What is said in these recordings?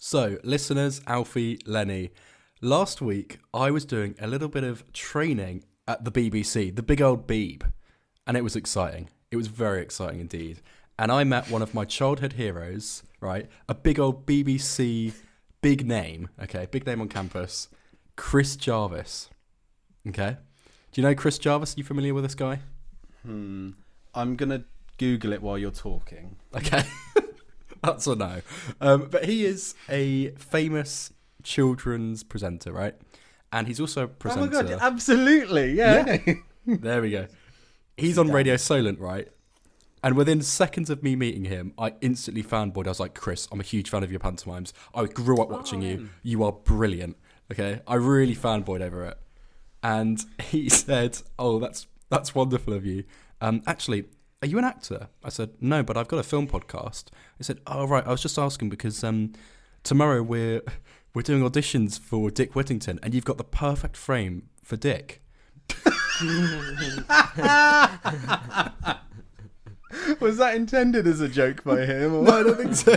So, listeners, Alfie, Lenny, last week I was doing a little bit of training at the BBC, the big old Beeb, and it was exciting. It was very exciting indeed. And I met one of my childhood heroes, right? A big old BBC, big name on campus, Chris Jarvis. Okay? Do you know Chris Jarvis? Are you familiar with this guy? I'm going to Google it while you're talking. Okay. That's a no. But he is a famous children's presenter, right? And he's also a presenter. Oh my God, absolutely. Yeah. There we go. He's on Radio Solent, right? And within seconds of me meeting him, I instantly fanboyed. I was like, Chris, I'm a huge fan of your pantomimes. I grew up watching you. You are brilliant. Okay? I really fanboyed over it. And he said, oh, that's wonderful of you. Actually, are you an actor? I said, no, but I've got a film podcast. He said, oh, right, I was just asking because tomorrow we're doing auditions for Dick Whittington and you've got the perfect frame for Dick. Was that intended as a joke by him? Or? No, I don't think so.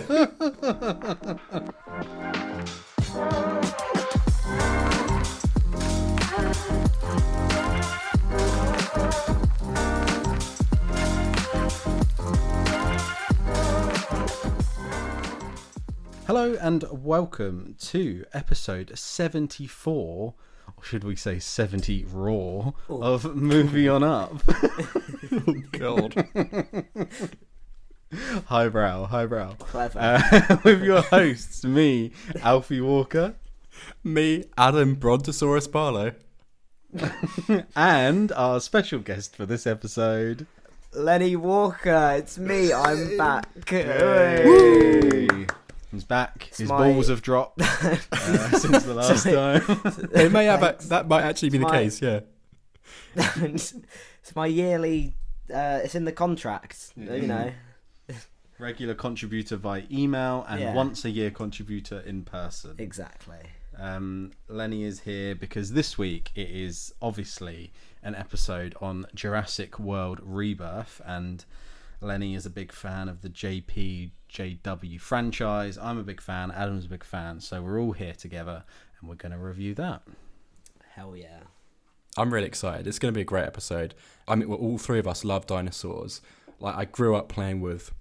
Hello and welcome to episode 74, or should we say 70 raw, of Movie On Up. Oh, God. Highbrow. Clever. With your hosts, me, Alfie Walker. Me, Adam Brontosaurus Barlow. And our special guest for this episode, Lenny Walker, it's me, I'm back. Hey. He's back. His balls have dropped since the last time. They may have that might actually be the case, yeah. It's my yearly, it's in the contract, you know. Regular contributor via email and once a year contributor in person. Exactly. Lenny is here because this week it is obviously an episode on Jurassic World Rebirth, and Lenny is a big fan of the JW franchise. I'm a big fan. Adam's a big fan. So we're all here together and we're going to review that. Hell yeah. I'm really excited. It's going to be a great episode. I mean, all three of us love dinosaurs. Like, I grew up playing with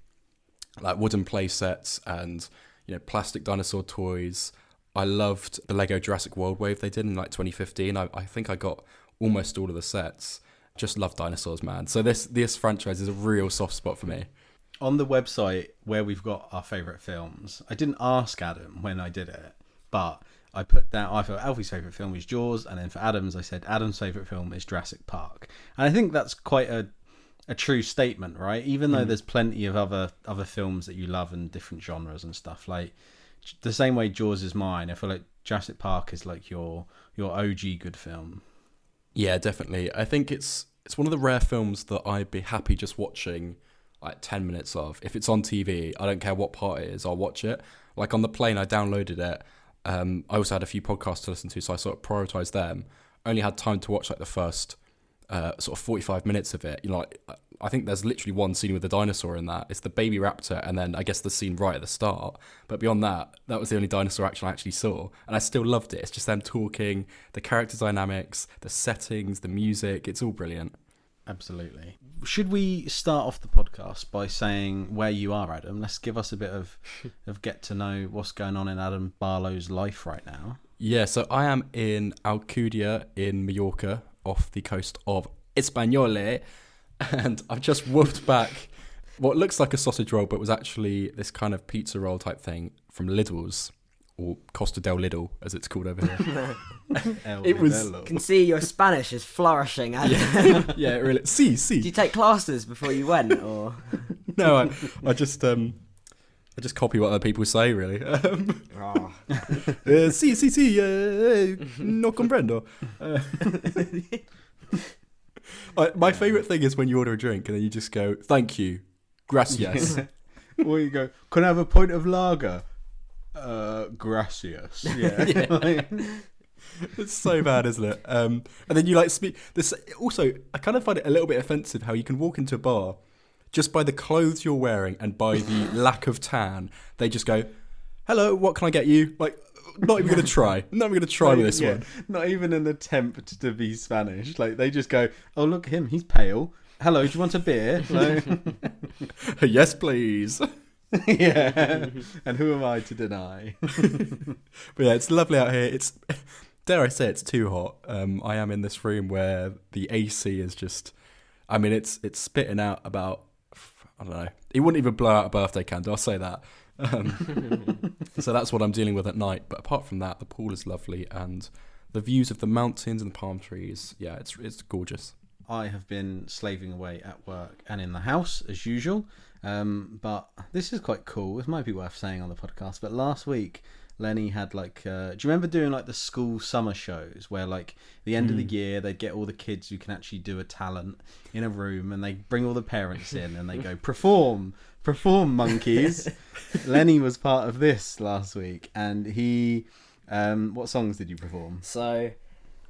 like wooden play sets and, you know, plastic dinosaur toys. I loved the Lego Jurassic World wave they did in like 2015. I think I got almost all of the sets. Just love dinosaurs, man. So this franchise is a real soft spot for me. On the website where we've got our favourite films, I didn't ask Adam when I did it, but I put down, I thought Alfie's favourite film is Jaws, and then for Adam's, I said Adam's favourite film is Jurassic Park. And I think that's quite a true statement, right? Even though there's plenty of other films that you love and different genres and stuff, like the same way Jaws is mine, I feel like Jurassic Park is like your OG good film. Yeah, definitely. I think it's one of the rare films that I'd be happy just watching like 10 minutes of. If it's on TV, I don't care what part it is, I'll watch it. Like on the plane, I downloaded it. I also had a few podcasts to listen to, so I sort of prioritised them. Only had time to watch like the first sort of 45 minutes of it. You know, like, I think there's literally one scene with a dinosaur in that. It's the baby raptor, and then I guess the scene right at the start. But beyond that, that was the only dinosaur action I actually saw. And I still loved it. It's just them talking, the character dynamics, the settings, the music. It's all brilliant. Absolutely. Should we start off the podcast by saying where you are, Adam? Let's give us a bit of get to know what's going on in Adam Barlow's life right now. Yeah, so I am in Alcudia in Mallorca, off the coast of Españole, and I've just whooped back what looks like a sausage roll, but was actually this kind of pizza roll type thing from Lidl's, or Costa del Lidl, as it's called over here. It was. Can see your Spanish is flourishing. Yeah, really. Sí. Did you take classes before you went, or? No, I just copy what other people say, really. Sí, no comprendo. My favourite thing is when you order a drink and then you just go, thank you, gracias. Or you go, can I have a pint of lager? Gracias. Yeah. It's so bad, isn't it? And then you like speak this. Also, I kind of find it a little bit offensive how you can walk into a bar just by the clothes you're wearing and by the lack of tan. They just go, hello, what can I get you? Like, not even going to try. Not even going to try with this one. Not even an attempt to be Spanish. Like, they just go, oh, look at him, he's pale. Hello, do you want a beer? Like, Yes, please. yeah. And who am I to deny? But yeah, it's lovely out here. It's, dare I say, it's too hot. I am in this room where the AC is just, I mean, it's spitting out about, I don't know. It wouldn't even blow out a birthday candle, I'll say that. So that's what I'm dealing with at night. But apart from that, the pool is lovely, and the views of the mountains and the palm trees, yeah, it's gorgeous. I have been slaving away at work and in the house as usual, but this is quite cool. This might be worth saying on the podcast, but last week Lenny had like do you remember doing like the school summer shows where like the end of the year they'd get all the kids who can actually do a talent in a room, and they bring all the parents in and they go perform monkeys. Lenny was part of this last week, and he what songs did you perform? So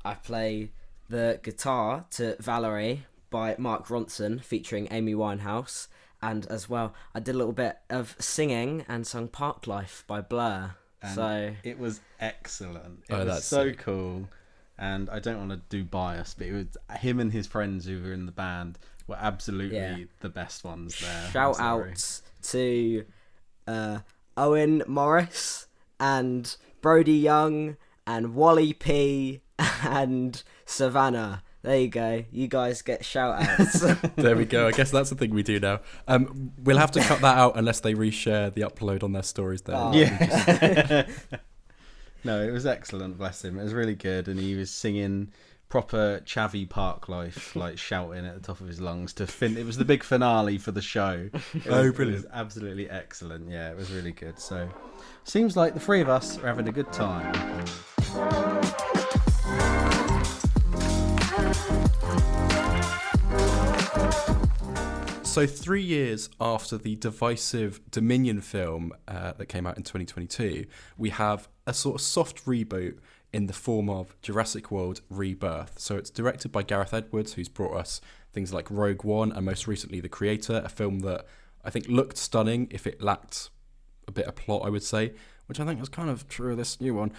I play the guitar to Valerie by Mark Ronson featuring Amy Winehouse, and as well I did a little bit of singing and sung Park Life by Blur. And so it was excellent. It Oh, was that's so sick. cool. And I don't want to do bias, but it was him and his friends who were in the band were absolutely the best ones there. shout I'm sorry. out to Owen Morris and Brody Young and Wally P and Savannah. There you go. You guys get shout outs. There we go. I guess that's the thing we do now. We'll have to cut that out unless they reshare the upload on their stories there. Oh. Yeah. No, it was excellent, bless him. It was really good, and he was singing proper Chavy Park Life, like shouting at the top of his lungs to it was the big finale for the show. It Brilliant. was absolutely excellent. Yeah, it was really good. So seems like the three of us are having a good time. So 3 years after the divisive Dominion film that came out in 2022, we have a sort of soft reboot in the form of Jurassic World Rebirth. So it's directed by Gareth Edwards, who's brought us things like Rogue One and most recently The Creator, a film that I think looked stunning if it lacked a bit of plot, I would say, which I think was kind of true of this new one.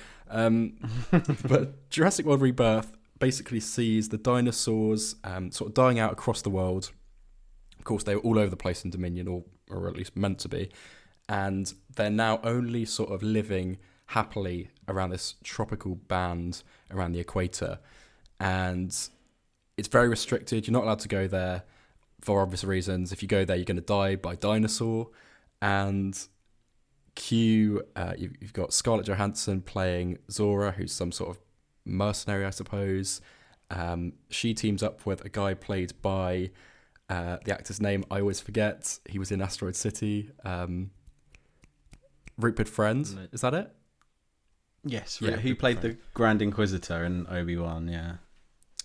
But Jurassic World Rebirth basically sees the dinosaurs sort of dying out across the world. Of course, they were all over the place in Dominion, or at least meant to be. And they're now only sort of living happily around this tropical band around the equator. And it's very restricted. You're not allowed to go there for obvious reasons. If you go there, you're going to die by dinosaur. And you've got Scarlett Johansson playing Zora, who's some sort of mercenary, I suppose. She teams up with a guy played by... the actor's name I always forget. He was in Asteroid City. Rupert Friend, is that it? Yes, Yeah, he played the Grand Inquisitor in Obi-Wan, yeah.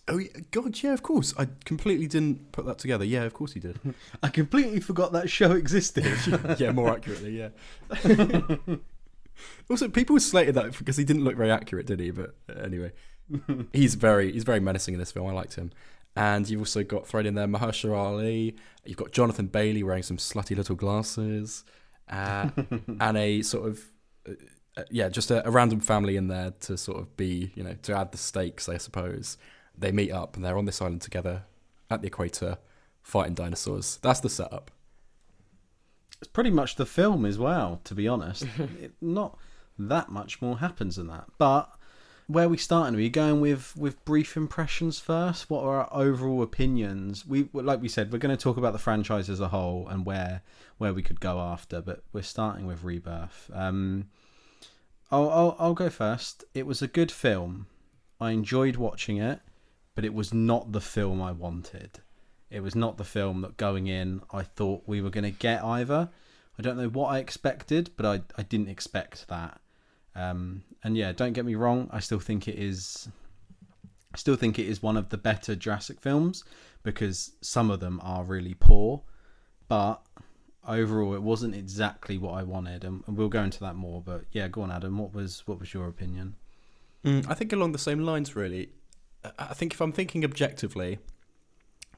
Oh, God, yeah, of course. I completely didn't put that together. Yeah, of course he did. I completely forgot that show existed. Yeah, more accurately, yeah. Also, people slated that because he didn't look very accurate, did he? But anyway, he's very menacing in this film. I liked him. And you've also got thrown in there Mahershala Ali. You've got Jonathan Bailey wearing some slutty little glasses, and a sort of just a random family in there to sort of be, to add the stakes, I suppose. They meet up and they're on this island together at the equator, fighting dinosaurs. That's the setup. It's pretty much the film as well, to be honest. Not that much more happens than that, but. Where are we starting? Are we going with brief impressions first? What are our overall opinions? Like we said, we're going to talk about the franchise as a whole and where we could go after, but we're starting with Rebirth. I'll go first. It was a good film. I enjoyed watching it, but it was not the film I wanted. It was not the film that going in I thought we were going to get either. I don't know what I expected, but I didn't expect that. And yeah, don't get me wrong, I still think it is one of the better Jurassic films because some of them are really poor, but overall it wasn't exactly what I wanted, and we'll go into that more. But yeah, go on, Adam. What was your opinion? I think along the same lines, really. I think if I'm thinking objectively,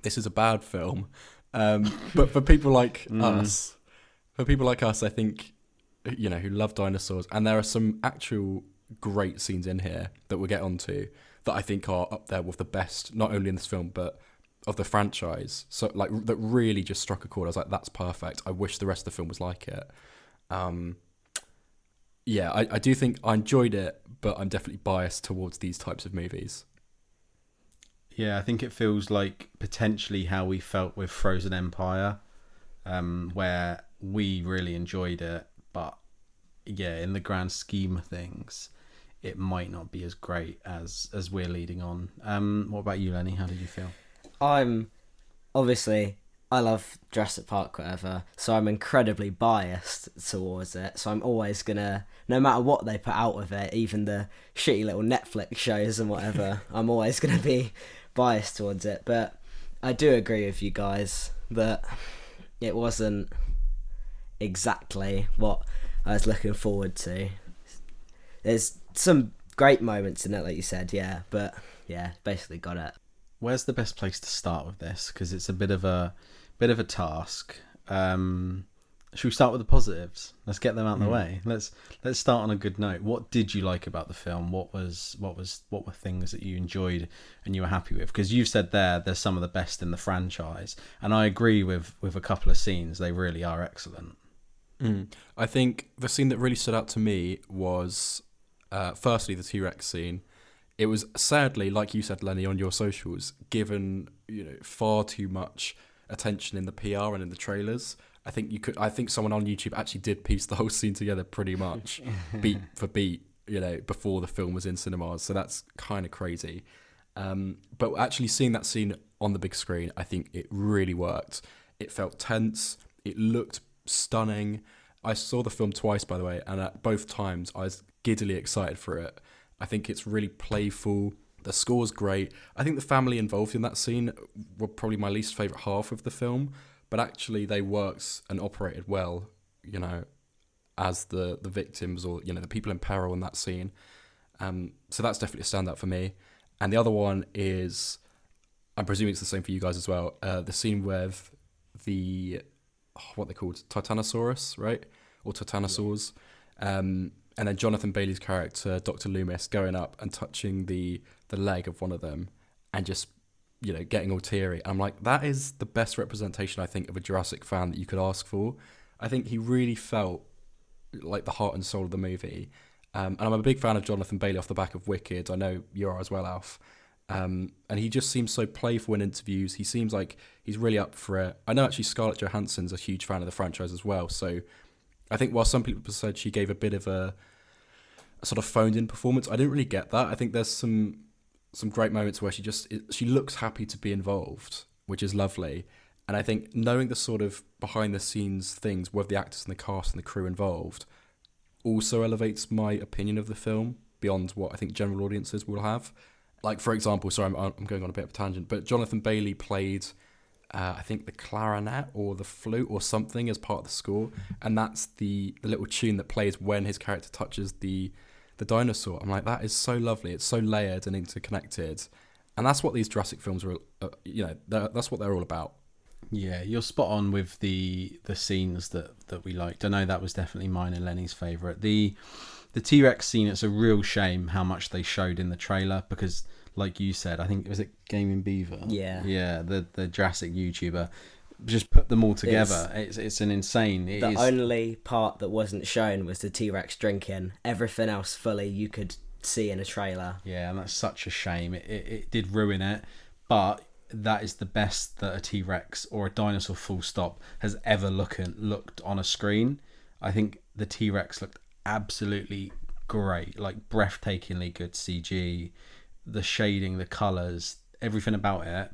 this is a bad film, but for people like us, I think who love dinosaurs, and there are some actual great scenes in here that we'll get onto that I think are up there with the best, not only in this film but of the franchise. So like that really just struck a chord. I was like, that's perfect. I wish the rest of the film was like it. Yeah, I do think I enjoyed it, but I'm definitely biased towards these types of movies. Yeah, I think it feels like potentially how we felt with Frozen Empire, where we really enjoyed it, but yeah, in the grand scheme of things, it might not be as great as we're leading on. What about you, Lenny? How did you feel? I love Jurassic Park, whatever, so I'm incredibly biased towards it. So I'm always gonna, no matter what they put out of it, even the shitty little Netflix shows and whatever, I'm always gonna be biased towards it. But I do agree with you guys that it wasn't exactly what I was looking forward to. There's some great moments in it, like you said, yeah, but yeah, basically got it. Where's the best place to start with this? Because it's a bit of a task. Should we start with the positives? Let's get them out of the way. Let's start on a good note. What did you like about the film? What were things that you enjoyed and you were happy with? Because you've said there's some of the best in the franchise, and I agree with a couple of scenes. They really are excellent. I think the scene that really stood out to me was firstly the T-Rex scene. It was sadly, like you said, Lenny, on your socials, given far too much attention in the PR and in the trailers. I think someone on YouTube actually did piece the whole scene together pretty much, beat for beat, before the film was in cinemas. So that's kind of crazy. But actually seeing that scene on the big screen, I think it really worked. It felt tense. It looked stunning. I saw the film twice, by the way, and at both times I was giddily excited for it. I think it's really playful. The score's great. I think the family involved in that scene were probably my least favourite half of the film, but actually they worked and operated well, as the victims or, the people in peril in that scene. So that's definitely a standout for me. And the other one is, I'm presuming it's the same for you guys as well, the scene with the, what they called, Titanosaurus, right? Or Titanosaurs. Yeah. And then Jonathan Bailey's character, Dr. Loomis, going up and touching the leg of one of them and just, getting all teary. I'm like, that is the best representation, I think, of a Jurassic fan that you could ask for. I think he really felt like the heart and soul of the movie. And I'm a big fan of Jonathan Bailey off the back of Wicked. I know you are as well, Alf. And he just seems so playful in interviews. He seems like he's really up for it. I know actually Scarlett Johansson's a huge fan of the franchise as well, so I think while some people said she gave a bit of a sort of phoned-in performance, I didn't really get that. I think there's some great moments where she looks happy to be involved, which is lovely. And I think knowing the sort of behind-the-scenes things with the actors and the cast and the crew involved also elevates my opinion of the film beyond what I think general audiences will have. Like, for example, sorry, I'm going on a bit of a tangent, but Jonathan Bailey played I think the clarinet or the flute or something as part of the score, and that's the little tune that plays when his character touches the dinosaur. I'm like, that is so lovely. It's so layered and interconnected, and that's what these Jurassic films are. That's what they're all about. Yeah, you're spot on with the scenes that we liked. I know that was definitely mine and Lenny's favourite. The T-Rex scene. It's a real shame how much they showed in the trailer because, like you said, I think, was it Gaming Beaver? Yeah. Yeah, the Jurassic YouTuber. Just put them all together. It's an insane... The only part that wasn't shown was the T-Rex drinking. Everything else fully you could see in a trailer. Yeah, and that's such a shame. It did ruin it, but that is the best that a T-Rex or a dinosaur full stop has ever looked on a screen. I think the T-Rex looked absolutely great, like breathtakingly good CG. The shading, the colours, everything about it,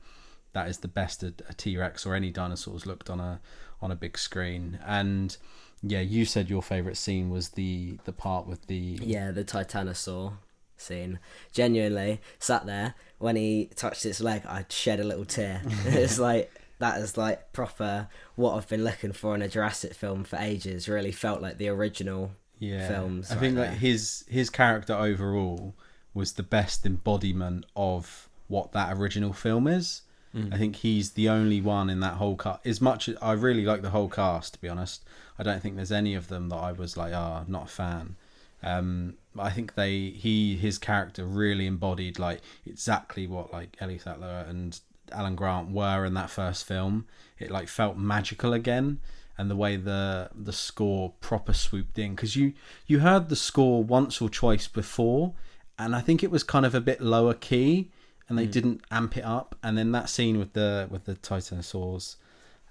that is the best a T-Rex or any dinosaurs looked on a big screen. And yeah, you said your favourite scene was the part with the Titanosaur scene. Genuinely sat there when he touched its leg, I shed a little tear. It's like, that is like proper what I've been looking for in a Jurassic film for ages. Really felt like the original films. I think like his character overall was the best embodiment of what that original film is. I think he's the only one in that whole cast. As much as I really like the whole cast, to be honest, I don't think there's any of them that I was like, not a fan. I think his character really embodied like exactly what like Ellie Sattler and Alan Grant were in that first film. It like felt magical again, and the way the score proper swooped in, because you heard the score once or twice before, and I think it was kind of a bit lower key, and they didn't amp it up. And then that scene with the Titanosaurs,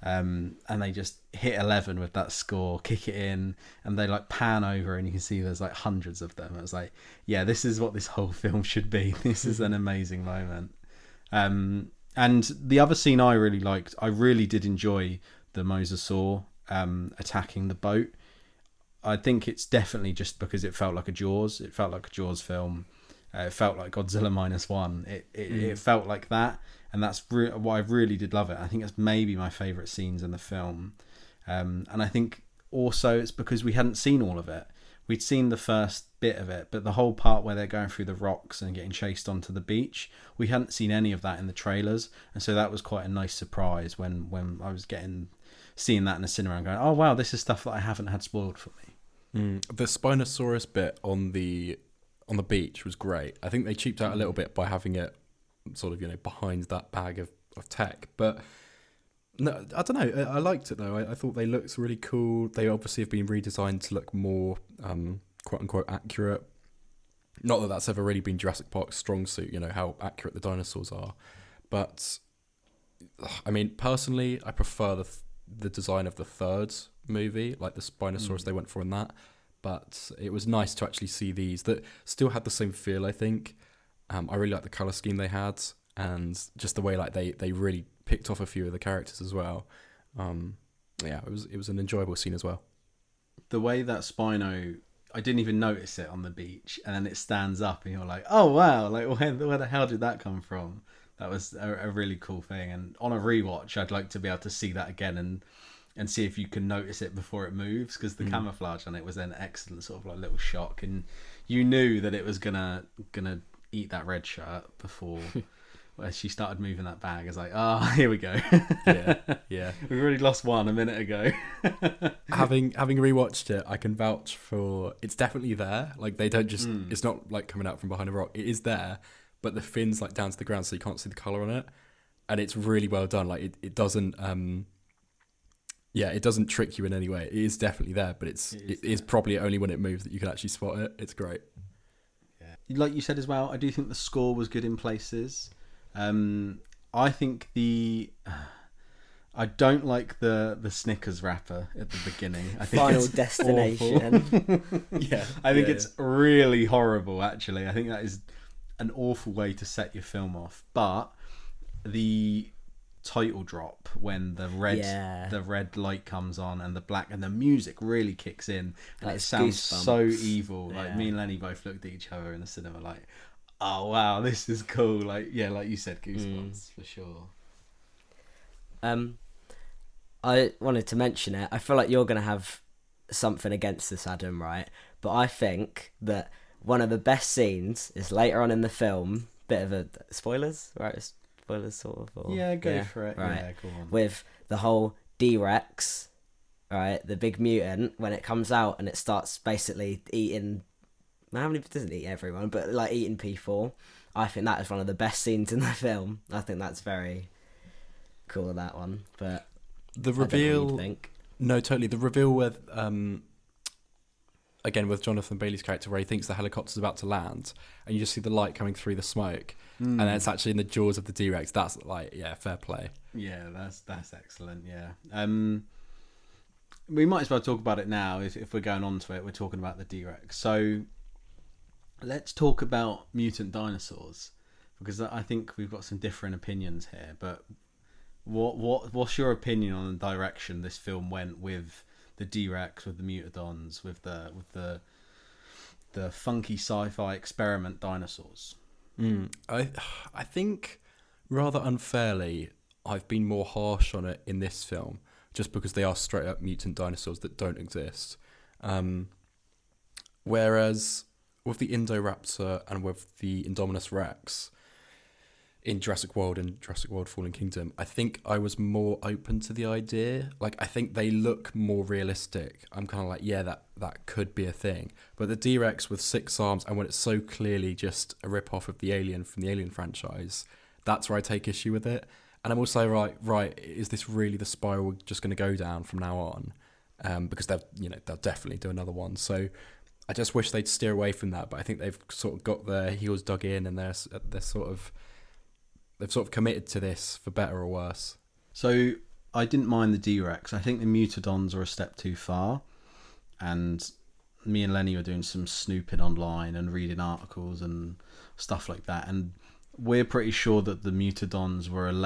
and they just hit 11 with that score, kick it in, and they like pan over, and you can see there's like hundreds of them. It was like, yeah, this is what this whole film should be. This is an amazing moment. And the other scene I really liked, I really did enjoy the mosasaur attacking the boat. I think it's definitely just because it felt like a Jaws. It felt like a Jaws film. It felt like Godzilla -1. It felt like that, and that's why I really did love it. I think it's maybe my favourite scenes in the film, and I think also it's because we hadn't seen all of it. We'd seen the first bit of it, but the whole part where they're going through the rocks and getting chased onto the beach, we hadn't seen any of that in the trailers, and so that was quite a nice surprise when I was seeing that in the cinema and going, oh wow, this is stuff that I haven't had spoiled for me. The Spinosaurus bit on the beach was great. I think they cheaped out a little bit by having it sort of, behind that bag of tech. But no, I don't know. I liked it though. I thought they looked really cool. They obviously have been redesigned to look more quote unquote accurate. Not that that's ever really been Jurassic Park's strong suit, how accurate the dinosaurs are. But I mean, personally, I prefer the design of the third movie, like the Spinosaurus they went for in that. But it was nice to actually see these that still had the same feel, I think. I really like the colour scheme they had, and just the way like they really picked off a few of the characters as well. It was an enjoyable scene as well. The way that Spino, I didn't even notice it on the beach, and then it stands up and you're like, oh wow, like where the hell did that come from? That was a really cool thing. And on a rewatch, I'd like to be able to see that again and see if you can notice it before it moves, because the camouflage on it was an excellent sort of like little shock, and you knew that it was gonna eat that red shirt before as she started moving that bag. It's like, here we go. yeah we've already lost one a minute ago. having rewatched it, I can vouch for it's definitely there. Like they don't just it's not like coming out from behind a rock. It is there, but the fin's like down to the ground, so you can't see the colour on it, and it's really well done. Like it doesn't it doesn't trick you in any way. It is definitely there, but it is probably only when it moves that you can actually spot it. It's great. Yeah, like you said as well, I do think the score was good in places. I think I don't like the Snickers wrapper at the beginning. I think Final Destination. I think it's really horrible. Actually, I think that is an awful way to set your film off. But the title drop when the red light comes on and the black and the music really kicks in, and it sounds so evil. Like me and Lenny both looked at each other in the cinema like, oh wow, this is cool. Like like you said, goosebumps for sure. I wanted to mention it. I feel like you're gonna have something against this, Adam, right? But I think that one of the best scenes is later on in the film. Bit of a spoilers, right? Spoilers, sort of. Or, go for it. Right. Yeah, go on. With the whole D-Rex, right? The big mutant, when it comes out and it starts basically eating. It doesn't eat everyone, but like eating people. I think that is one of the best scenes in the film. I think that's very cool, that one. But the reveal, no, totally. The reveal with again with Jonathan Bailey's character, where he thinks the helicopter's about to land, and you just see the light coming through the smoke, and then it's actually in the jaws of the D-Rex. That's like, fair play. Yeah, that's excellent. Yeah. We might as well talk about it now. If we're going on to it, we're talking about the D-Rex. So let's talk about mutant dinosaurs, because I think we've got some different opinions here. But what's your opinion on the direction this film went with the D-Rex, with the Mutadons, with the funky sci-fi experiment dinosaurs? I think rather unfairly I've been more harsh on it in this film, just because they are straight up mutant dinosaurs that don't exist. Whereas with the Indoraptor and with the Indominus Rex, in Jurassic World and Jurassic World Fallen Kingdom, I think I was more open to the idea. Like, I think they look more realistic. I'm kind of like, yeah, that could be a thing. But the D-Rex with 6 arms, and when it's so clearly just a rip-off of the Alien from the Alien franchise, that's where I take issue with it. And I'm also right, is this really the spiral we're just going to go down from now on? Because they'll definitely do another one. So I just wish they'd steer away from that. But I think they've sort of got their heels dug in, and they've sort of committed to this for better or worse. So I didn't mind the D-Rex. I think the Mutadons are a step too far. And me and Lenny were doing some snooping online and reading articles and stuff like that. And we're pretty sure that the Mutadons were an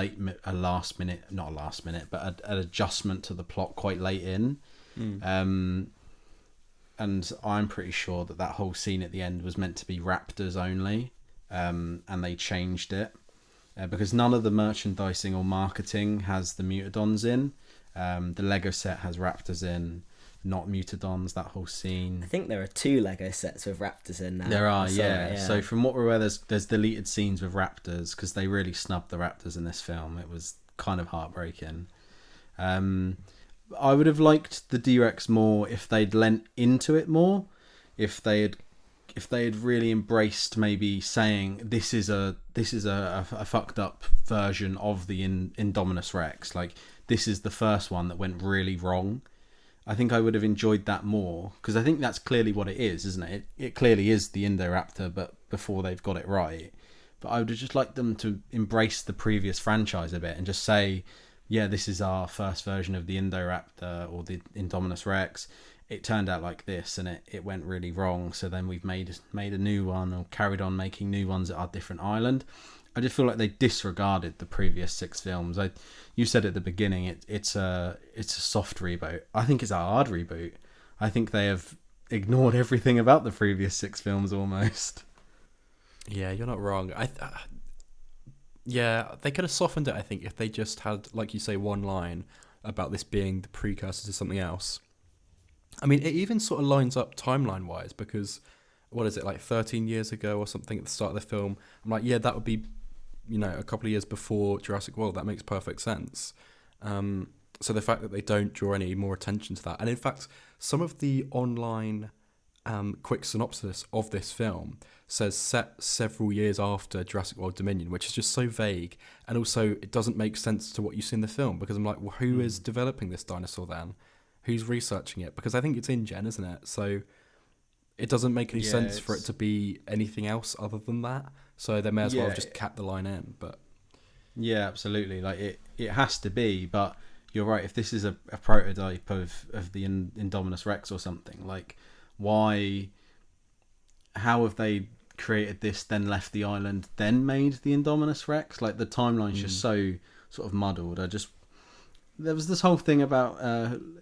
adjustment to the plot quite late in. And I'm pretty sure that whole scene at the end was meant to be raptors only. And they changed it. Because none of the merchandising or marketing has the Mutadons in. The Lego set has raptors in, not Mutadons, that whole scene. I think there are 2 Lego sets with raptors in now. There are, yeah. So from what we're aware, there's deleted scenes with raptors, because they really snubbed the raptors in this film. It was kind of heartbreaking. I would have liked the D-Rex more if they'd lent into it more. If they had really embraced maybe saying this is a fucked up version of the Indominus Rex, like this is the first one that went really wrong. I think I would have enjoyed that more, because I think that's clearly what it is, isn't it? It clearly is the Indoraptor, but before they've got it right. But I would have just liked them to embrace the previous franchise a bit and just say, yeah, this is our first version of the Indoraptor or the Indominus Rex. It turned out like this, and it went really wrong. So then we've made a new one, or carried on making new ones at our different island. I just feel like they disregarded the previous 6 films. You said at the beginning it's a soft reboot. I think it's a hard reboot. I think they have ignored everything about the previous 6 films almost. Yeah, you're not wrong. Yeah, they could have softened it, I think, if they just had, like you say, one line about this being the precursor to something else. I mean, it even sort of lines up timeline-wise, because, what is it, like 13 years ago or something at the start of the film? I'm like, yeah, that would be, a couple of years before Jurassic World. That makes perfect sense. So the fact that they don't draw any more attention to that, and in fact, some of the online quick synopsis of this film says set several years after Jurassic World Dominion, which is just so vague, and also it doesn't make sense to what you see in the film, because I'm like, well, who is developing this dinosaur then? Who's researching it? Because I think it's InGen, isn't it? So it doesn't make any sense for it to be anything else other than that. So they may as well have just capped the line in. But yeah, absolutely. Like it has to be. But you're right. If this is a prototype of the Indominus Rex or something, like why? How have they created this, then left the island, then made the Indominus Rex? Like the timeline's just so sort of muddled. There was this whole thing about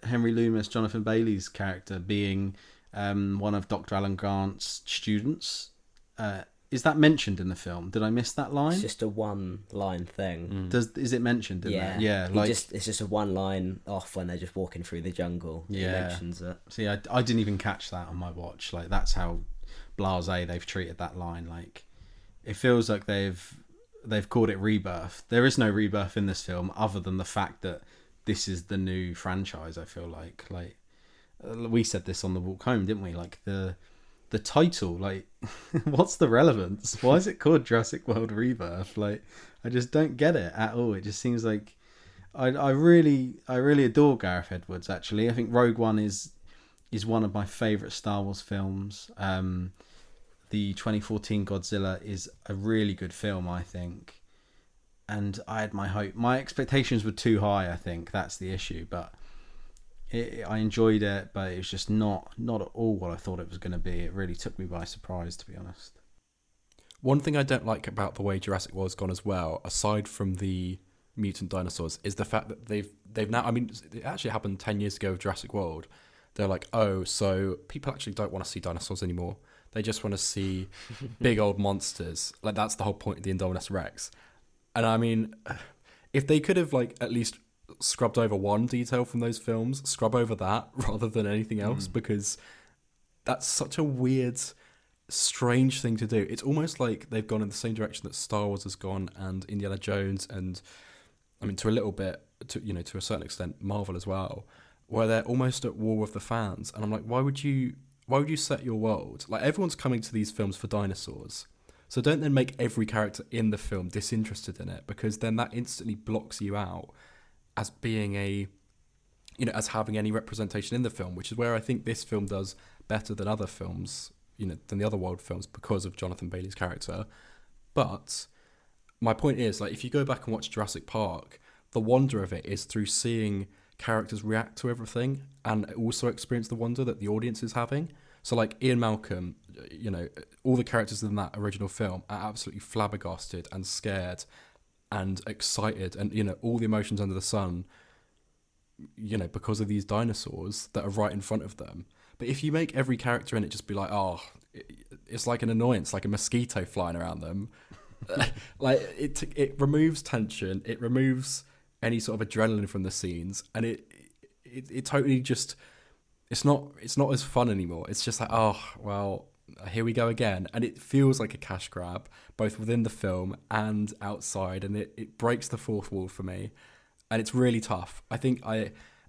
Henry Loomis, Jonathan Bailey's character, being one of Dr. Alan Grant's students. Is that mentioned in the film? Did I miss that line? It's just a one-line thing. Is it mentioned in there? Yeah. It's just a one-line off when they're just walking through the jungle. Yeah. He mentions it. See, I didn't even catch that on my watch. Like, that's how blasé they've treated that line. Like, it feels like they've called it Rebirth. There is no Rebirth in this film other than the fact that this is the new franchise. I feel like we said this on the walk home, didn't we? Like the title, like what's the relevance? Why is it called Jurassic World Rebirth? Like, I just don't get it at all. It just seems like I really adore Gareth Edwards. Actually, I think Rogue One is one of my favourite Star Wars films. The 2014 Godzilla is a really good film, I think. And I had my expectations were too high, I think. That's the issue. But I enjoyed it, but it was just not at all what I thought it was going to be. It really took me by surprise, to be honest. One thing I don't like about the way Jurassic World's gone as well, aside from the mutant dinosaurs, is the fact that they've now, I mean, it actually happened 10 years ago with Jurassic World. They're like, oh, so people actually don't want to see dinosaurs anymore. They just want to see big old monsters. Like, that's the whole point of the Indominus Rex. And I mean, if they could have like at least scrubbed over one detail from those films, scrub over that rather than anything else, because that's such a weird strange thing to do. It's almost like they've gone in the same direction that Star Wars has gone, and Indiana Jones, and I mean to a little bit, to a certain extent, Marvel as well, where they're almost at war with the fans. And I'm like, why would you set your world, like, everyone's coming to these films for dinosaurs, so don't then make every character in the film disinterested in it, because then that instantly blocks you out as being as having any representation in the film, which is where I think this film does better than other films, than the other world films, because of Jonathan Bailey's character. But my point is, like, if you go back and watch Jurassic Park, the wonder of it is through seeing characters react to everything and also experience the wonder that the audience is having. So, like, Ian Malcolm, all the characters in that original film are absolutely flabbergasted and scared and excited and, all the emotions under the sun, because of these dinosaurs that are right in front of them. But if you make every character in it just be like, oh, it's like an annoyance, like a mosquito flying around them, like, it removes tension, it removes any sort of adrenaline from the scenes, and it totally just, it's not as fun anymore. It's just like, oh, well, here we go again. And it feels like a cash grab, both within the film and outside, and it breaks the fourth wall for me. And it's really tough. I think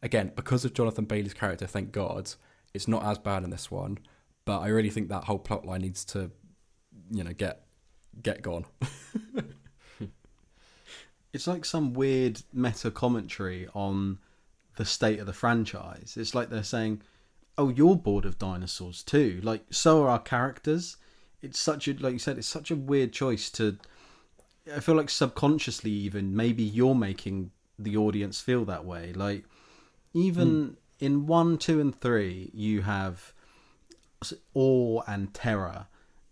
again, because of Jonathan Bailey's character, thank God, it's not as bad in this one. But I really think that whole plotline needs to, get gone. It's like some weird meta commentary on the state of the franchise. It's like they're saying, oh, you're bored of dinosaurs too. Like, so are our characters. It's such a, like you said, it's such a weird choice to, I feel like subconsciously even, maybe you're making the audience feel that way. Like, even in 1, 2 and 3, you have awe and terror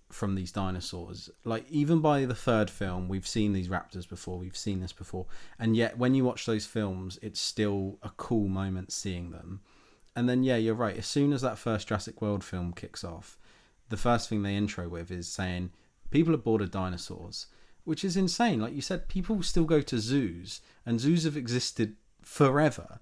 from these dinosaurs. Like, even by the third film, we've seen these raptors before, we've seen this before, and yet when you watch those films, it's still a cool moment seeing them. And then, yeah, you're right, as soon as that first Jurassic World film kicks off, the first thing they intro with is saying people are bored of dinosaurs, which is insane. Like you said, people still go to zoos, and zoos have existed forever.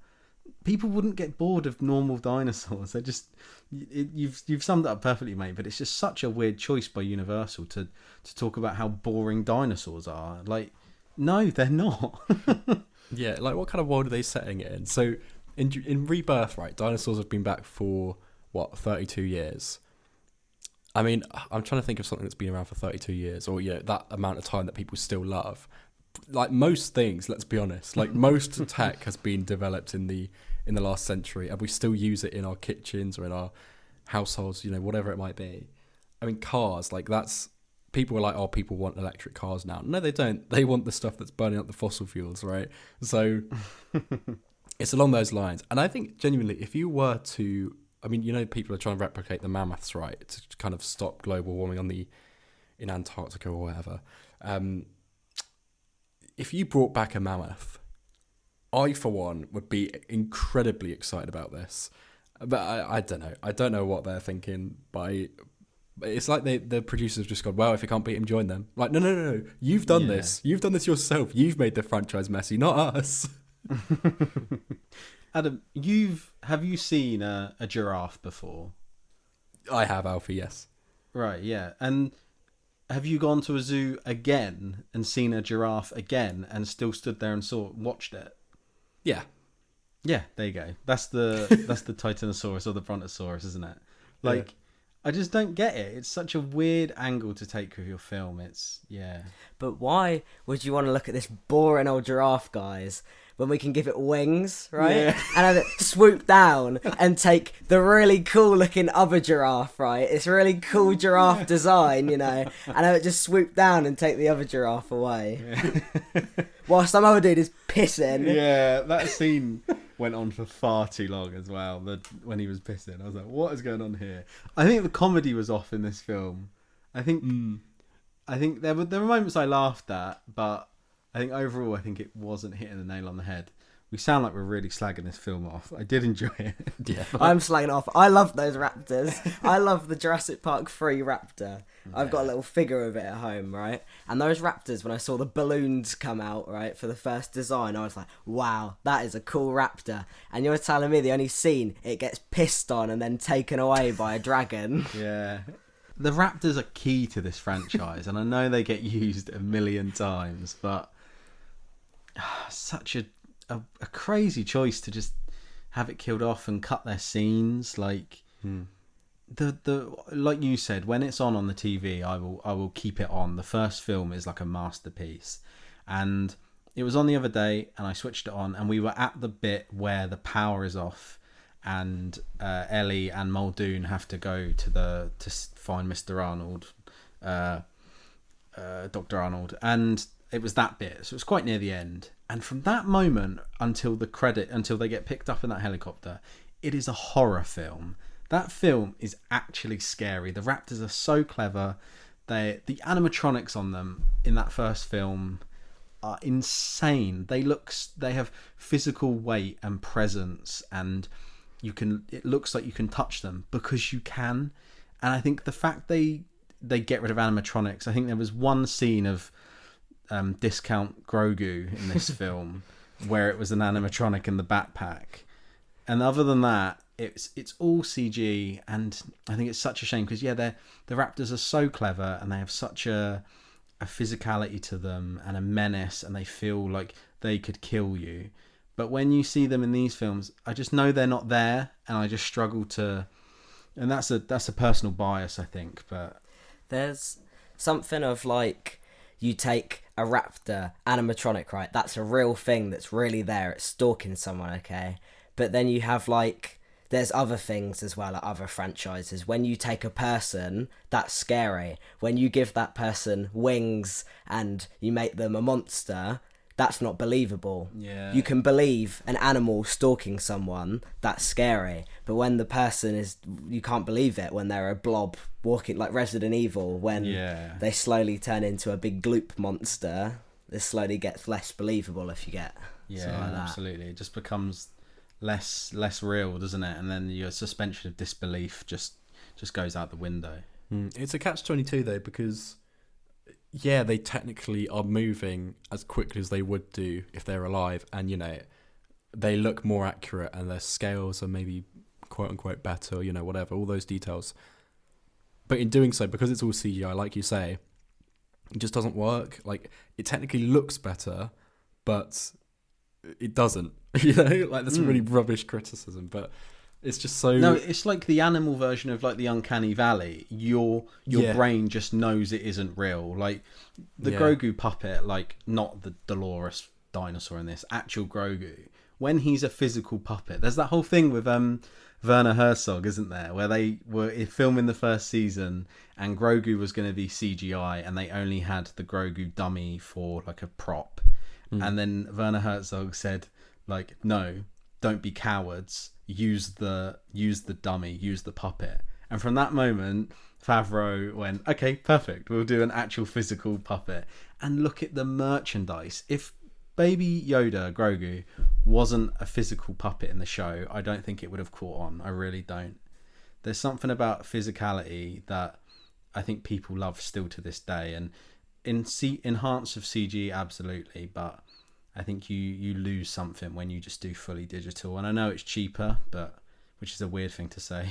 People wouldn't get bored of normal dinosaurs. They're just, you've summed it up perfectly, mate. But it's just such a weird choice by Universal to talk about how boring dinosaurs are. Like, no, they're not. Yeah, like, what kind of world are they setting it in? So in Rebirth, right, dinosaurs have been back for 32 years. I mean, I'm trying to think of something that's been around for 32 years, or that amount of time that people still love. Like, most things, let's be honest, like, most tech has been developed in the last century, and we still use it in our kitchens or in our households, whatever it might be. I mean, cars, like, that's, people are like, oh, people want electric cars now. No, they don't. They want the stuff that's burning up the fossil fuels, right? So it's along those lines. And I think, genuinely, if you were to, I mean, people are trying to replicate the mammoths, right, to kind of stop global warming in Antarctica or whatever. If you brought back a mammoth, I, for one, would be incredibly excited about this. But I don't know. I don't know what they're thinking by... It's like the producers have just gone, well, if you can't beat him, join them. Like, no. You've done this. You've done this yourself. You've made the franchise messy, not us. Adam, have you seen a giraffe before? I have, Alfie, yes. Right, yeah. And have you gone to a zoo again and seen a giraffe again and still stood there and watched it? Yeah. Yeah, there you go. That's the Titanosaurus or the Brontosaurus, isn't it? Like, yeah. I just don't get it. It's such a weird angle to take with your film. It's, yeah. But why would you want to look at this boring old giraffe, guys, when we can give it wings, right? Yeah. And have it swoop down and take the really cool looking other giraffe, right? It's a really cool giraffe design, and have it just swoop down and take the other giraffe away. Yeah. While some other dude is pissing. Yeah, that scene went on for far too long as well. When he was pissing, I was like, what is going on here? I think the comedy was off in this film. I think there were moments I laughed at, but I think overall, I think it wasn't hitting the nail on the head. We sound like we're really slagging this film off. I did enjoy it. Yeah, I'm slagging off. I love those raptors. I love the Jurassic Park 3 raptor. I've got a little figure of it at home, right? And those raptors, when I saw the balloons come out, right, for the first design, I was like, wow, that is a cool raptor. And you're telling me the only scene it gets pissed on and then taken away by a dragon. Yeah. the raptors are key to this franchise, and I know they get used a million times, but such a crazy choice to just have it killed off and cut their scenes. Like the like you said, when it's on the TV, I will keep it on. The first film is like a masterpiece, and it was on the other day, and I switched it on, and we were at the bit where the power is off, and Ellie and Muldoon have to go to find Mr. Arnold, Dr. Arnold, and it was that bit, so it was quite near the end. And from that moment until they get picked up in that helicopter, it is a horror film. That film is actually scary. The raptors are so clever. The animatronics on them in that first film are insane. They have physical weight and presence, and it looks like you can touch them because you can. And I think the fact they get rid of animatronics, I think there was one scene of Discount Grogu in this film where it was an animatronic in the backpack, and other than that it's all CG. And I think it's such a shame because the raptors are so clever, and they have such a physicality to them and a menace, and they feel like they could kill you. But when you see them in these films, I just know they're not there, and I just struggle to. And that's a personal bias, I think. But there's something of like, you take a raptor animatronic, right? That's a real thing that's really there. It's stalking someone, okay? But then you have like, there's other things as well, like other franchises. When you take a person, that's scary. When you give that person wings and you make them a monster, that's not believable. Yeah. You can believe an animal stalking someone, that's scary. But when the person you can't believe it when they're a blob walking, like Resident Evil, when they slowly turn into a big gloop monster, this slowly gets less believable if you get something like that. Absolutely. It just becomes less real, doesn't it? And then your suspension of disbelief just goes out the window. It's a catch-22 though, because they technically are moving as quickly as they would do if they're alive, and they look more accurate, and their scales are maybe quote unquote better, whatever, all those details. But in doing so, because it's all CGI, like you say, it just doesn't work. Like, it technically looks better, but it doesn't. Like, that's a really rubbish criticism, but it's just so. No, it's like the animal version of like the Uncanny Valley. Your brain just knows it isn't real. Like the Grogu puppet, like not the Dolores dinosaur in this, actual Grogu. When he's a physical puppet, there's that whole thing with Werner Herzog, isn't there, where they were filming the first season and Grogu was going to be CGI, and they only had the Grogu dummy for like a prop, and then Werner Herzog said, like, no, don't be cowards. Use the dummy, use the puppet. And from that moment, Favreau went, okay, perfect, we'll do an actual physical puppet. And look at the merchandise. If Baby Yoda, Grogu, wasn't a physical puppet in the show, I don't think it would have caught on. I really don't. There's something about physicality that I think people love still to this day. And enhance of CG, absolutely, but I think you lose something when you just do fully digital. And I know it's cheaper, but which is a weird thing to say.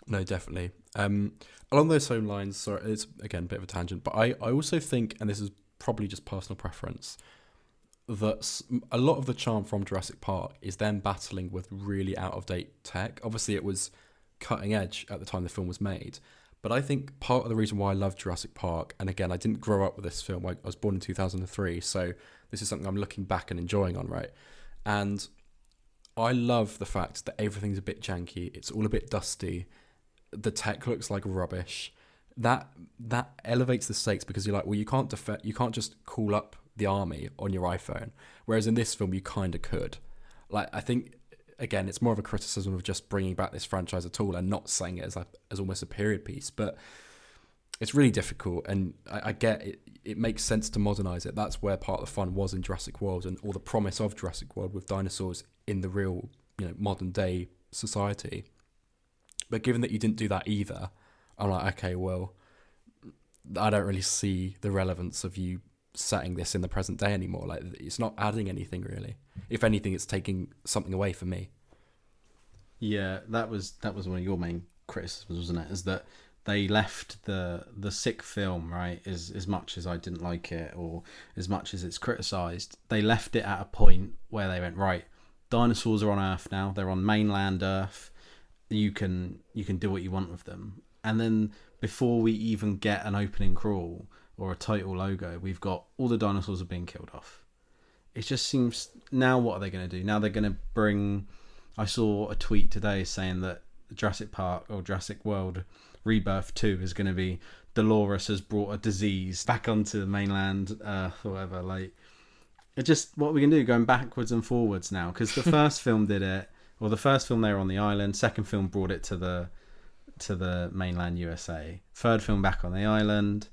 No, definitely. Along those same lines, sorry, it's again a bit of a tangent, but I also think, and this is probably just personal preference, that a lot of the charm from Jurassic Park is them battling with really out-of-date tech. Obviously, it was cutting edge at the time the film was made, but I think part of the reason why I love Jurassic Park, and again, I didn't grow up with this film, I was born in 2003, so this is something I'm looking back and enjoying on, right? And I love the fact that everything's a bit janky, it's all a bit dusty, the tech looks like rubbish. That elevates the stakes, because you're like, well, you can't just call up the army on your iPhone, whereas in this film you kind of could. Like, I think, again, it's more of a criticism of just bringing back this franchise at all and not saying it as almost a period piece, but it's really difficult, and I get it. It makes sense to modernize it. That's where part of the fun was in Jurassic World, and all the promise of Jurassic World with dinosaurs in the real, modern day society. But given that you didn't do that either, I'm like, okay, well, I don't really see the relevance of you setting this in the present day anymore. Like, it's not adding anything really. If anything, it's taking something away from me. Yeah, that was one of your main criticisms, wasn't it? Is that they left the sick film, right, as much as I didn't like it or as much as it's criticised, they left it at a point where they went, right, dinosaurs are on Earth now, they're on mainland Earth, you can do what you want with them. And then before we even get an opening crawl or a title logo, we've got all the dinosaurs are being killed off. It just seems, now what are they going to do? Now they're going to bring, I saw a tweet today saying that Jurassic Park or Jurassic World Rebirth 2 is going to be Dolores has brought a disease back onto the mainland Earth or whatever. Like, it just, what we can do, going backwards and forwards now, because the first film did it, or the first film they were on the island, second film brought it to the mainland USA, third film back on the island,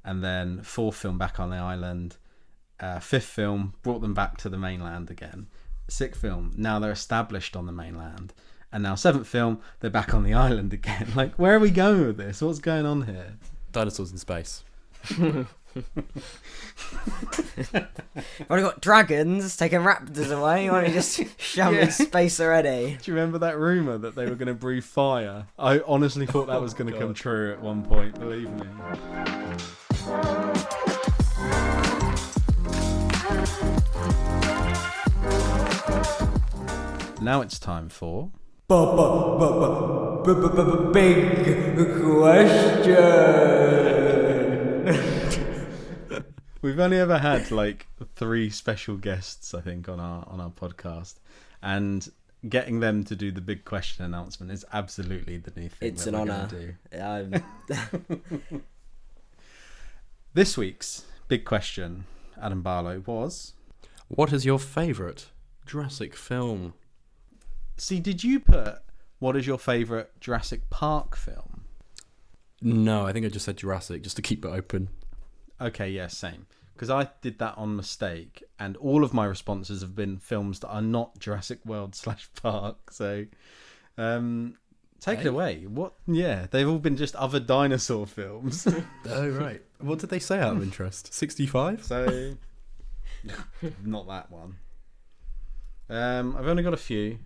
and then fourth film back on the island, fifth film brought them back to the mainland again, sixth film now they're established on the mainland, and now seventh film they're back on the island again. Like, where are we going with this? What's going on here? Dinosaurs in space. We've already got dragons taking raptors away. You want to just shove them in space already? Do you remember that rumour that they were going to breathe fire? I honestly thought that was going to come true at one point, believe me. Now it's time for... Big question. We've only ever had like 3 special guests, I think, on our podcast, and getting them to do the big question announcement is absolutely the new thing. It's an honour. This week's big question, Adam Barlow, was... What is your favourite Jurassic film? See, did you put, what is your favourite Jurassic Park film? No, I think I just said Jurassic, just to keep it open. Okay, yeah, same. Because I did that on mistake, and all of my responses have been films that are not Jurassic World /Park. So, take it away. What? Yeah, they've all been just other dinosaur films. Oh, right. What did they say out of interest? 65? So, not that one. I've only got a few.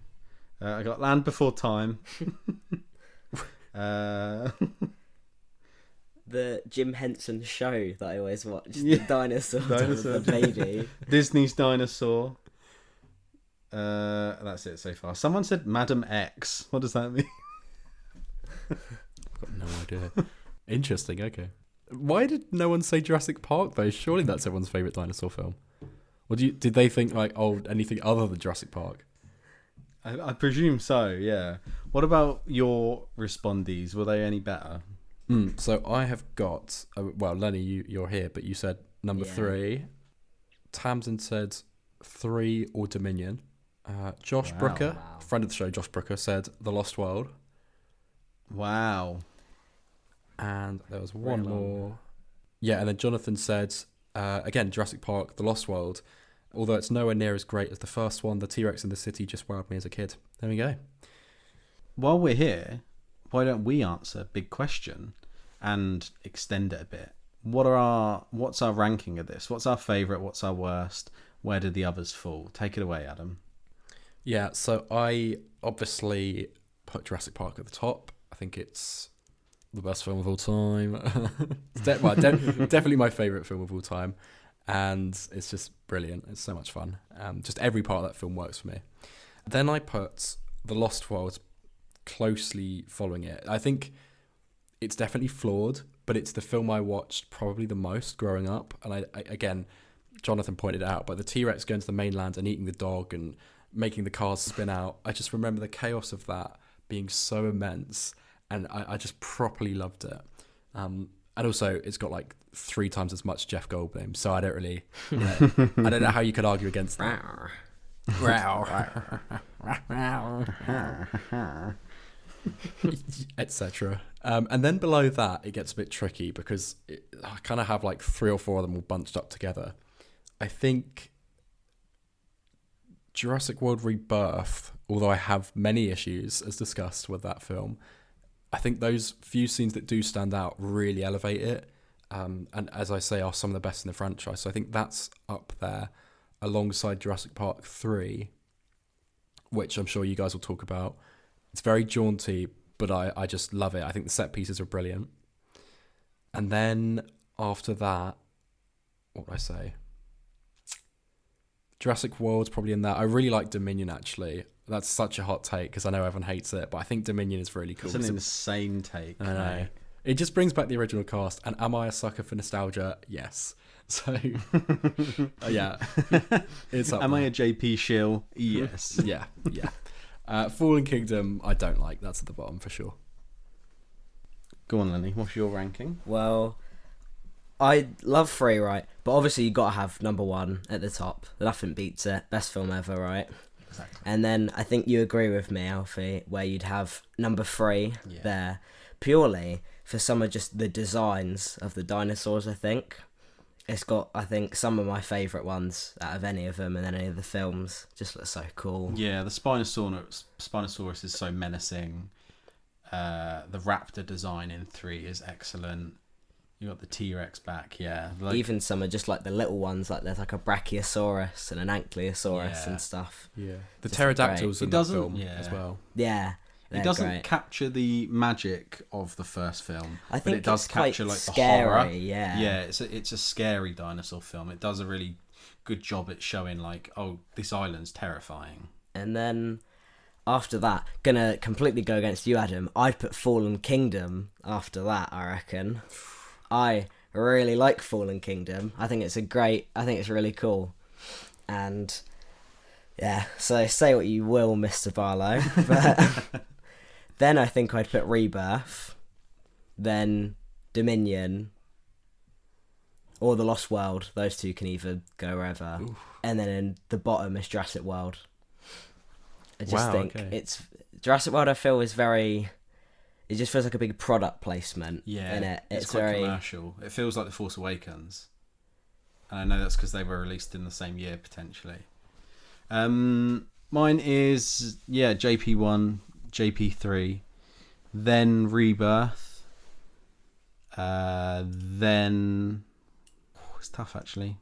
I got Land Before Time. The Jim Henson Show that I always watch. Yeah. The dinosaur. The baby. Disney's Dinosaur. That's it so far. Someone said Madam X. What does that mean? I've got no idea. Interesting, okay. Why did no one say Jurassic Park, though? Surely that's everyone's favourite dinosaur film. Or did they think, like, oh, anything other than Jurassic Park? I presume so, yeah. What about your respondees? Were they any better? So I have got... well, Lenny, you're here, but you said number 3. Tamsin said 3 or Dominion. Josh Brooker, friend of the show, Josh Brooker, said The Lost World. Wow. And there was one more. Yeah, and then Jonathan said, again, Jurassic Park, The Lost World. Although it's nowhere near as great as the first one, the T-Rex in the city just wowed me as a kid. There we go. While we're here, why don't we answer big question and extend it a bit? What's our ranking of this? What's our favourite? What's our worst? Where did the others fall? Take it away, Adam. Yeah, so I obviously put Jurassic Park at the top. I think it's the best film of all time. Definitely my favourite film of all time. And it's just brilliant. It's so much fun. Just every part of that film works for me. Then I put The Lost World closely following it. I think it's definitely flawed, but it's the film I watched probably the most growing up. And I again, Jonathan pointed it out, but the T-Rex going to the mainland and eating the dog and making the cars spin out, I just remember the chaos of that being so immense, and I just properly loved it. And also, it's got like 3 times as much Jeff Goldblum, so I don't really, I don't know how you could argue against that. Etc. And then below that, it gets a bit tricky because I kind of have like 3 or 4 of them all bunched up together. I think Jurassic World Rebirth, although I have many issues as discussed with that film, I think those few scenes that do stand out really elevate it, and as I say, are some of the best in the franchise. So I think that's up there alongside Jurassic Park 3, which I'm sure you guys will talk about. It's very jaunty, but I just love it. I think the set pieces are brilliant. And then after that, what would I say? Jurassic World's probably in that. I really like Dominion, actually. That's such a hot take because I know everyone hates it, but I think Dominion is really cool. It's an insane take. I know. It just brings back the original cast. And am I a sucker for nostalgia? Yes. So, yeah. It's up Am I there. a JP shill? Yes. Yeah. Fallen Kingdom, I don't like. That's at the bottom for sure. Go on, Lenny. What's your ranking? Well, I love 3, right? But obviously you got to have number 1 at the top. Nothing beats it. Best film ever, right? Exactly. And then I think you agree with me, Alfie, where you'd have number 3 Yeah. there, purely for some of just the designs of the dinosaurs, I think. It's got, I think, some of my favourite ones out of any of them, and then any of the films just look so cool. Yeah, the Spinosaurus is so menacing. The raptor design in 3 is excellent. You got the T-Rex back, yeah. Even some are just like the little ones, like there's like a Brachiosaurus and an Ankylosaurus Yeah. and stuff. Yeah. The Just pterodactyls great. in It that doesn't- film yeah. as well. Yeah, it they're doesn't great. capture the magic of the first film, I but think it does it's quite capture like scary, the horror. yeah. Yeah, it's a scary dinosaur film. It does a really good job at showing like, oh, this island's terrifying. And then after that, gonna completely go against you, Adam. I'd put Fallen Kingdom after that, I reckon. I really like Fallen Kingdom. I think it's really cool. And yeah, so say what you will, Mr. Barlow. But then I think I'd put Rebirth, then Dominion, or The Lost World. Those two can either go wherever. Oof. And then in the bottom is Jurassic World. I just Wow, think okay. it's Jurassic World. I feel is very. It just feels like a big product placement. Yeah, in it. it's quite very commercial. It feels like The Force Awakens, and I know that's because they were released in the same year potentially. Mine is JP1, JP3, then Rebirth, then it's tough actually.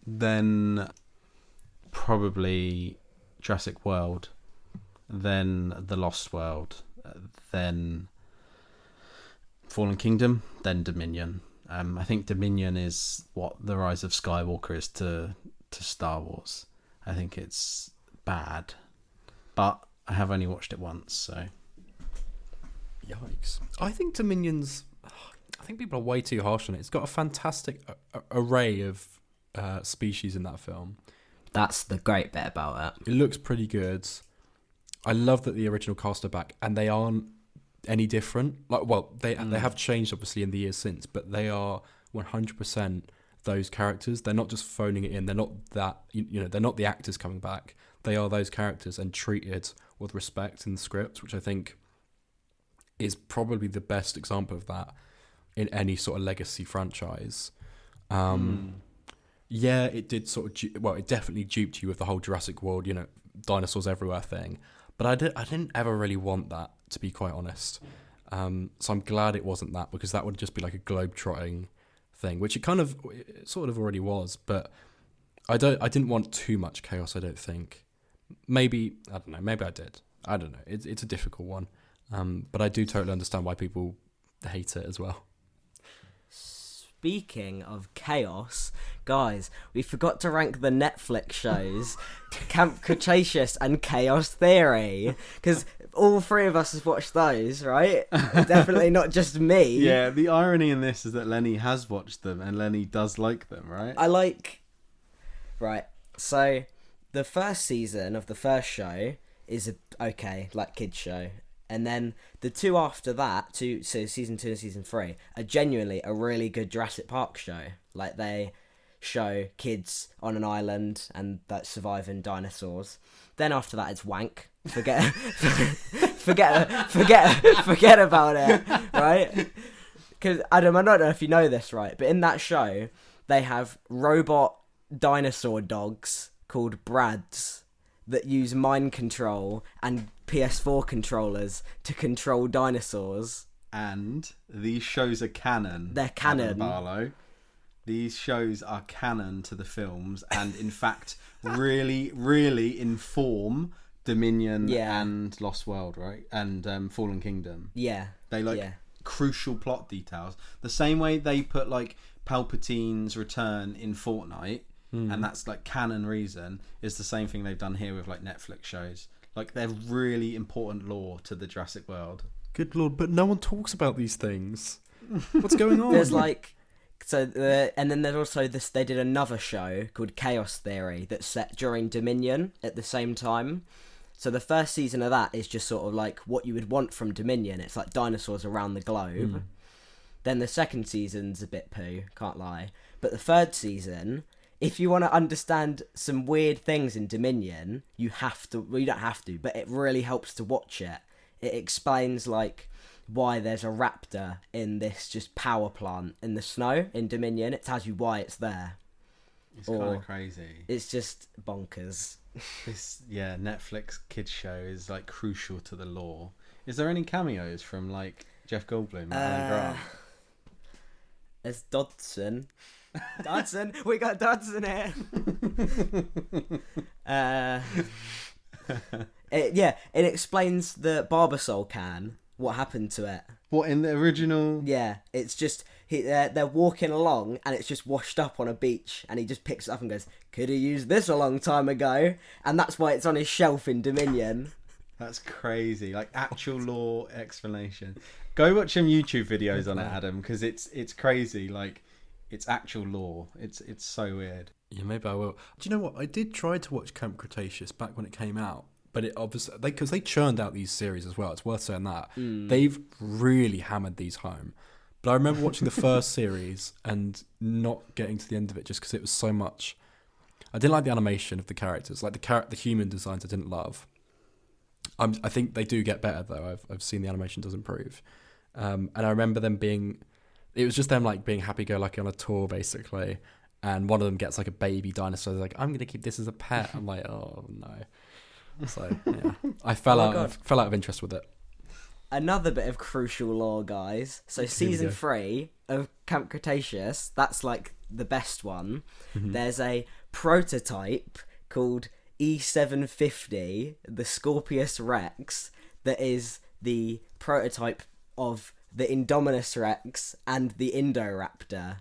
Then probably Jurassic World, then The Lost World, then Fallen Kingdom, then Dominion. I think Dominion is what The Rise of Skywalker is to Star Wars. I think it's bad, but I have only watched it once, so. Yikes. I think Dominion's... I think people are way too harsh on it. It's got a fantastic array of species in that film. That's the great bit about it. It looks pretty good. I love that the original cast are back, and they aren't any different. They have changed obviously in the years since, but they are 100% those characters. They're not just phoning it in. They're not that, they're not the actors coming back. They are those characters and treated with respect in the script, which I think is probably the best example of that in any sort of legacy franchise. Yeah, it did it definitely duped you with the whole Jurassic World, dinosaurs everywhere thing. But I didn't ever really want that, to be quite honest. So I'm glad it wasn't that, because that would just be like a globe-trotting thing, which it sort of already was. But I didn't want too much chaos, I don't think. Maybe, I don't know, maybe I did. I don't know. It's a difficult one. But I do totally understand why people hate it as well. Speaking of chaos, guys, we forgot to rank the Netflix shows Camp Cretaceous and Chaos Theory, because all three of us have watched those, right? Definitely not just me. Yeah, the irony in this is that Lenny has watched them and Lenny does like them, right? Right, so the first season of the first show is like kids show. And then the two after that, so season 2 and season 3, are genuinely a really good Jurassic Park show. Like, they show kids on an island and that surviving dinosaurs. Then after that, it's wank. Forget about it, right? Because Adam, I don't know if you know this, right? But in that show, they have robot dinosaur dogs called Brads that use mind control and PS4 controllers to control dinosaurs. And these shows are canon. They're canon. Adam Barlow. These shows are canon to the films and, in fact, really, really inform Dominion Yeah. and Lost World, right? And Fallen Kingdom. Yeah. They like Yeah. crucial plot details. The same way they put like Palpatine's return in Fortnite, and that's like canon reason, is the same thing they've done here with like Netflix shows. Like they're really important lore to the Jurassic World. Good lord, but no one talks about these things. What's going on? There's like, and then there's also this. They did another show called Chaos Theory that's set during Dominion at the same time. So the first season of that is just sort of like what you would want from Dominion. It's like dinosaurs around the globe. Then the second season's a bit poo, can't lie. But the third season, if you want to understand some weird things in Dominion, you have to. Well, you don't have to, but it really helps to watch it. It explains like why there's a raptor in this just power plant in the snow in Dominion. It tells you why it's there. It's kind of crazy. It's just bonkers. This Netflix kids show is like crucial to the lore. Is there any cameos from like Jeff Goldblum and Alan Grant? There's Dodson. Dodson, we got Dodson here. It explains the Barbasol can. What happened to it? What, in the original? Yeah, it's just they're walking along and it's just washed up on a beach, and he just picks it up and goes, "Could have used this a long time ago," and that's why it's on his shelf in Dominion. That's crazy. Like actual lore explanation. Go watch some YouTube videos on it, Adam, because it's crazy. Like it's actual lore. It's so weird. Yeah, maybe I will. Do you know what? I did try to watch Camp Cretaceous back when it came out, but it obviously because they churned out these series as well. It's worth saying that they've really hammered these home. But I remember watching the first series and not getting to the end of it just because it was so much. I didn't like the animation of the characters, like the human designs. I didn't love. I think they do get better though. I've seen the animation does improve, and I remember them being. It was just them like being happy-go-lucky on a tour basically, and one of them gets like a baby dinosaur. They're like, "I'm gonna keep this as a pet." I'm like, "Oh no." So yeah, I fell out of interest with it. Another bit of crucial lore, guys. So season 3 of Camp Cretaceous, that's like the best one. There's a prototype called E750, the Scorpius Rex, that is the prototype of the Indominus Rex and the Indoraptor,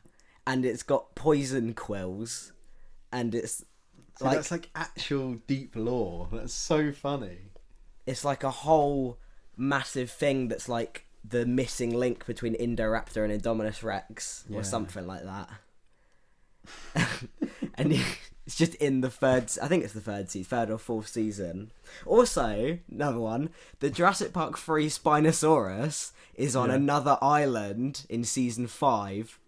and it's got poison quills, and it's so that's like actual deep lore. That's so funny. It's like a whole massive thing that's like the missing link between Indoraptor and Indominus Rex or something like that. And it's just in the third or fourth season. Also, another one, the Jurassic Park 3 Spinosaurus is on another island in season 5.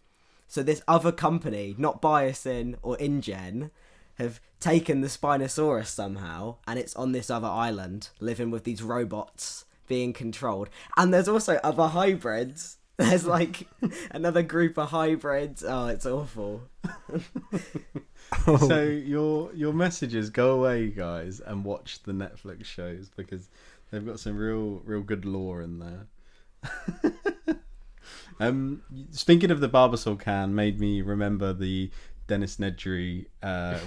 So this other company, not Biosyn or InGen, have taken the Spinosaurus somehow, and it's on this other island, living with these robots being controlled. And there's also other hybrids. There's like another group of hybrids. Oh, it's awful. So your messages, go away, guys, and watch the Netflix shows because they've got some real good lore in there. Speaking of the Barbasol can, made me remember the Dennis Nedry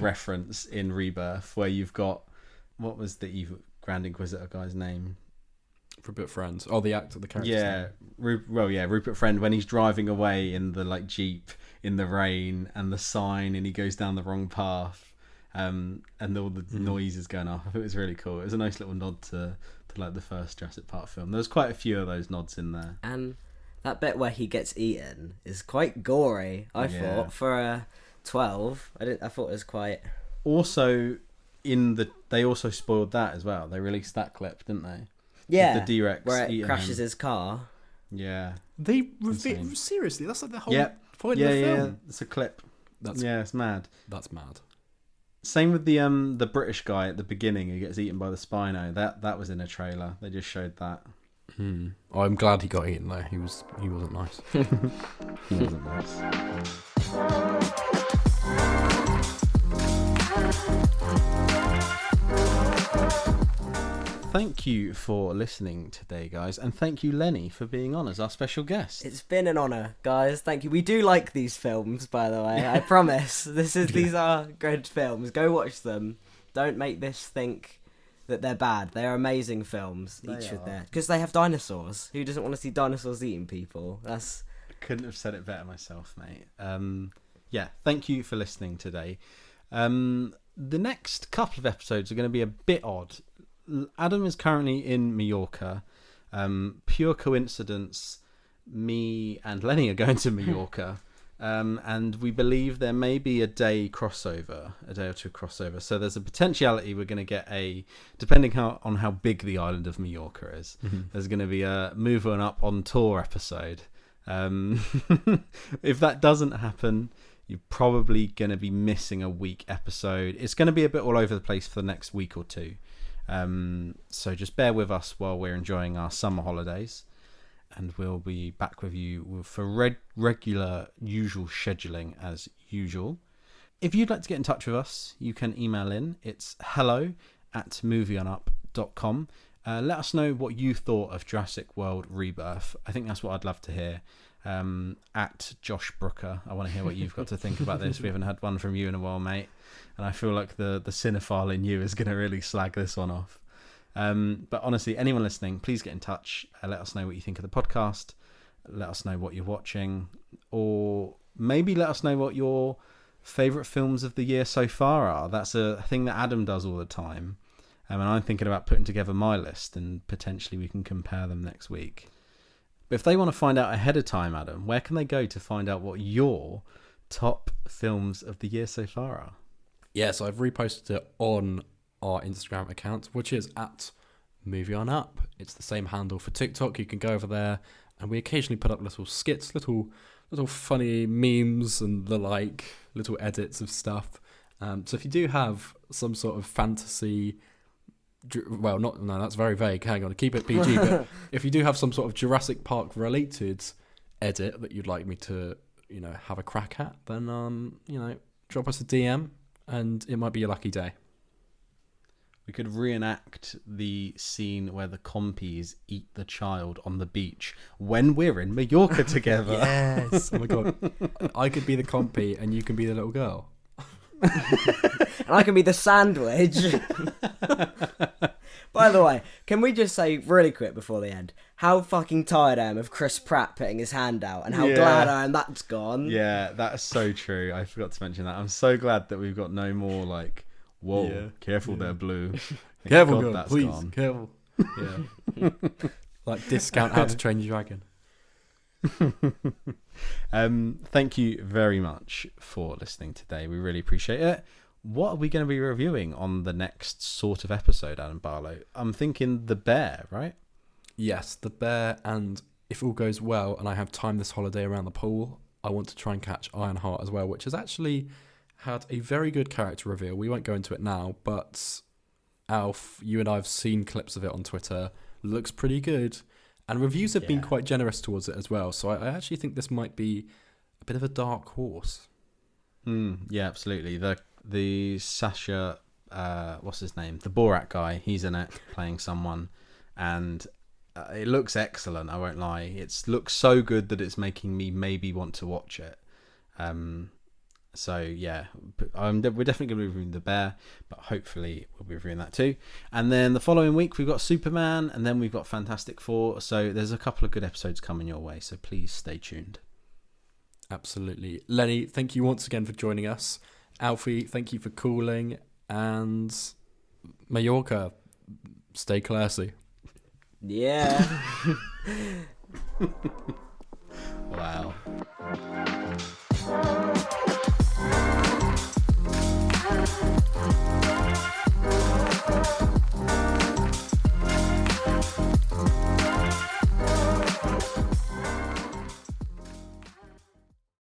reference in Rebirth, where you've got, what was the evil Grand Inquisitor guy's name? Rupert Friend. Oh, the actor, the character. Yeah, Rupert Friend, when he's driving away in the like Jeep in the rain and the sign, and he goes down the wrong path, and all the noises going off. I thought it was really cool. It was a nice little nod to like the first Jurassic Park film. There was quite a few of those nods in there. And that bit where he gets eaten is quite gory. I thought for a 12. I thought it was quite. Also, they also spoiled that as well. They released that clip, didn't they? Yeah, with the D-Rex where it crashes his car. Yeah. They seriously, that's like the whole point of the film. Yeah, it's a clip. It's mad. That's mad. Same with the British guy at the beginning who gets eaten by the Spino. That was in a trailer. They just showed that. Oh, I'm glad he got eaten though. He wasn't nice. He wasn't nice. Thank you for listening today, guys, and thank you, Lenny, for being on as our special guest. It's been an honour, guys. Thank you. We do like these films, by the way. I promise. These are good films. Go watch them. Don't make this think that they're bad. They're amazing films, each with their... Because they have dinosaurs. Who doesn't want to see dinosaurs eating people? That's... Couldn't have said it better myself, mate. Yeah, thank you for listening today. The next couple of episodes are going to be a bit odd. Adam is currently in Mallorca. Pure coincidence, me and Lenny are going to Mallorca. And we believe there may be a day or two crossover. So there's a potentiality we're going to get depending on how big the island of Mallorca is, there's going to be a Moving Up on Tour episode. If that doesn't happen, you're probably going to be missing a week episode. It's going to be a bit all over the place for the next week or two. So just bear with us while we're enjoying our summer holidays. And we'll be back with you for regular, usual scheduling as usual. If you'd like to get in touch with us, you can email in. It's hello@movieonup.com. Let us know what you thought of Jurassic World Rebirth. I think that's what I'd love to hear. At Josh Brooker, I want to hear what you've got to think about this. We haven't had one from you in a while, mate. And I feel like the cinephile in you is going to really slag this one off. But honestly, anyone listening, please get in touch. Let us know what you think of the podcast. Let us know what you're watching. Or maybe let us know what your favourite films of the year so far are. That's a thing that Adam does all the time. And I'm thinking about putting together my list, and potentially we can compare them next week. But if they want to find out ahead of time, Adam, where can they go to find out what your top films of the year so far are? Yeah, so I've reposted it on our Instagram account, which is at @MovieOnUp. It's the same handle for TikTok. You can go over there, and we occasionally put up little skits, little funny memes and the like, little edits of stuff. So if you do have some sort of fantasy, that's very vague. Hang on, keep it PG. But if you do have some sort of Jurassic Park related edit that you'd like me to, have a crack at, then drop us a DM, and it might be your lucky day. We could reenact the scene where the compies eat the child on the beach when we're in Mallorca together. Yes. Oh my god. I could be the compy and you can be the little girl. And I can be the sandwich. By the way, can we just say really quick before the end how fucking tired I am of Chris Pratt putting his hand out, and how glad I am that's gone. Yeah, that's so true. I forgot to mention that. I'm so glad that we've got no more like, whoa, careful there, Blue. Careful, God, please, gone. Careful. Yeah. Like discount How to Train Your Dragon. Thank you very much for listening today. We really appreciate it. What are we going to be reviewing on the next sort of episode, Adam Barlow? I'm thinking The Bear, right? Yes, The Bear, and if all goes well and I have time this holiday around the pool, I want to try and catch Ironheart as well, which has actually had a very good character reveal. We won't go into it now, but Alf, you and I have seen clips of it on Twitter. Looks pretty good. And reviews have been quite generous towards it as well. So I actually think this might be a bit of a dark horse. Yeah, absolutely. The Sasha, what's his name? The Borat guy. He's in it playing someone. And it looks excellent, I won't lie. It looks so good that it's making me maybe want to watch it. So yeah, we're definitely going to be reviewing The Bear, but hopefully we'll be reviewing that too. And then the following week we've got Superman, and then we've got Fantastic Four. So there's a couple of good episodes coming your way, so please stay tuned. Absolutely. Lenny, thank you once again for joining us. Alfie, thank you for calling. And Mallorca, stay classy. Yeah. Wow.